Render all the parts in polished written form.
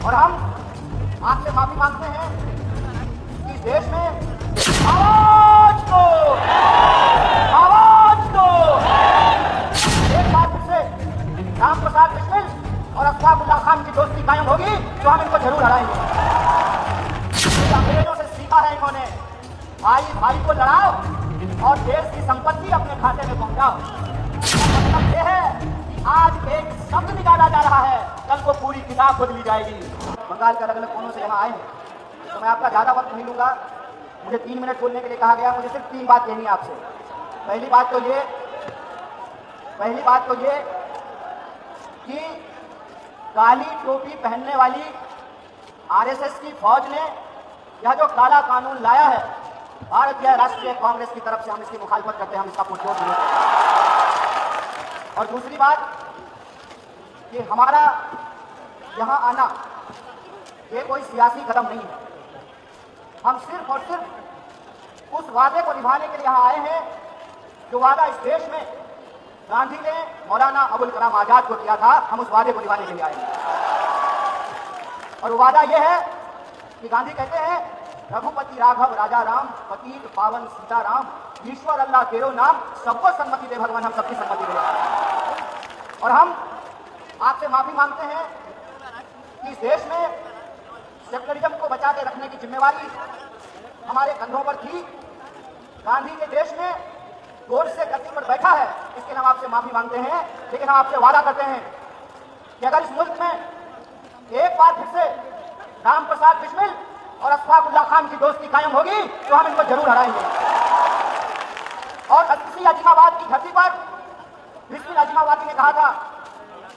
और हम आपसे माफी मांगते हैं कि इस देश में आवाज दो, आवाज दो। एक बार फिर से राम प्रसाद बिस्मिल और अशफाकुल्लाह खान की दोस्ती कायम होगी तो हम इनको जरूर हराएंगे। अंग्रेजों से सीखा है इन्होंने, भाई भाई को लड़ाओ और देश की संपत्ति अपने खाते में पहुंचाओ। मतलब ये है कि आज एक शब्द निकाला जा रहा है, कल को पूरी किताब बदली जाएगी। बंगाल के अलग अलग कोनों से यहाँ आए हैं तो मैं आपका ज्यादा वक्त नहीं लूंगा। मुझे 3 मिनट बोलने के लिए कहा गया, मुझे सिर्फ 3 बात कहनी है आपसे। पहली बात तो ये कि काली टोपी पहनने वाली आरएसएस की फौज ने यह जो काला कानून लाया है, भारतीय राष्ट्रीय कांग्रेस की तरफ से हम इसकी मुखालफत करते हैं, हम इसका पुरजोर विरोध करते हैं। और दूसरी बात कि हमारा यहाँ आना ये कोई सियासी कदम नहीं है। हम सिर्फ और सिर्फ उस वादे को निभाने के लिए यहाँ आए हैं जो वादा इस देश में गांधी ने मौलाना अबुल कलाम आजाद को किया था। हम उस वादे को निभाने के लिए आए हैं और वो वादा यह है कि गांधी कहते हैं, रघुपति राघव राजा राम, पतित पावन सीता राम, ईश्वर अल्लाह तेरो नाम, सबको सम्मति दे भगवान, हम सबकी सम्मति दे। और हम आपसे माफी मांगते हैं कि इस देश में सेकुलरिज्म को बचा के रखने की जिम्मेवारी हमारे कंधों पर थी। गांधी के देश में गोड से गद्दी पर बैठा है, इसके लिए हम आपसे माफी मांगते हैं। लेकिन हम आपसे वादा करते हैं कि अगर इस मुल्क में एक बार फिर से राम प्रसाद बिस्मिल और अशफाकुल्लाह खान की दोस्ती कायम होगी तो हम इनको जरूर हराएंगे। और इसी अजीमाबाद की धरती पर बिस्मिल अजीमाबादी ने कहा था,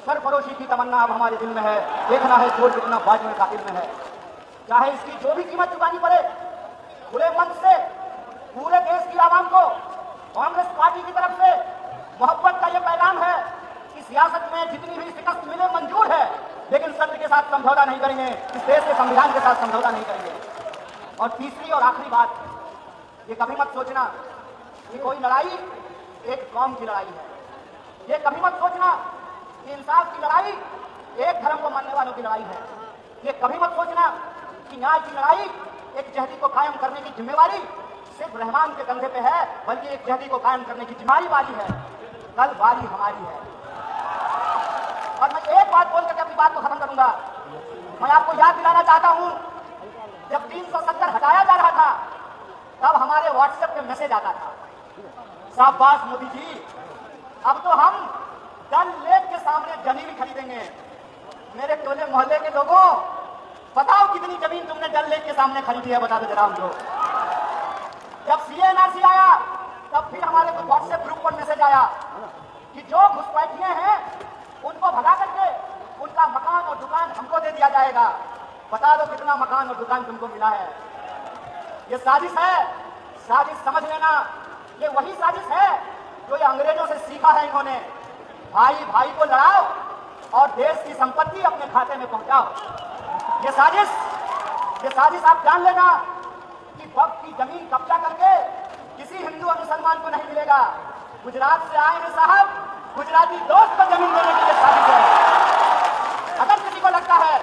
सरफरोशी की तमन्ना अब हमारे दिल में है, देखना है चोर कितना बाजू का दिल में है। चाहे इसकी जो भी कीमत चुकानी पड़े, खुले मंच से पूरे देश की आवाम को कांग्रेस पार्टी की तरफ से मोहब्बत का यह पैगाम है कि सियासत में जितनी भी शिकस्त मिले मंजूर है, लेकिन सत्य के साथ समझौता नहीं करेंगे, इस देश के संविधान के साथ समझौता नहीं करेंगे। और तीसरी और आखिरी बात, ये कभी मत सोचना कि कोई लड़ाई एक कौम की लड़ाई है। ये कभी मत सोचना कि इंसाफ की लड़ाई एक धर्म को मानने वालों की लड़ाई है। ये कभी मत सोचना कि न्याय की लड़ाई एक जहदी को कायम करने की जिम्मेवारी सिर्फ रहमान के कंधे पे है, बल्कि एक जहदी को कायम करने की जिम्मेवारी वाली है। कल बारी हमारी है। और मैं एक बात बोल करके अपनी बात को खत्म करूंगा। मैं आपको याद दिलाना चाहता हूं, जब 370 हटाया जा रहा था तब हमारे व्हाट्सएप पे मैसेज आता था, शाबाश मोदी जी, अब तो हम डल लेक के सामने जमीन खरीदेंगे। मेरे टोले मोहल्ले के लोगों, बताओ कितनी जमीन तुमने डल लेक के सामने खरीदी है, बता दो जरा हमको। जब सीएनआरसी आया तब फिर हमारे को व्हाट्सएप ग्रुप पर मैसेज आया कि जो घुसपैठिए हैं उनको भगा करके उनका मकान और दुकान हमको दे दिया जाएगा। बता दो कितना मकान और दुकान तुमको मिला है। ये साजिश है, साजिश समझ लेना। ये वही साजिश है जो ये अंग्रेजों से सीखा है इन्होंने, भाई भाई को लड़ाओ और देश की संपत्ति अपने खाते में पहुंचाओ। ये साजिश आप जान लेना कि वक्त की जमीन कब्जा करके किसी हिंदू और मुसलमान को नहीं मिलेगा। गुजरात से आए हैं साहब, गुजराती दोस्त को जमीन देने के लिए साजिश है। अगर किसी को लगता है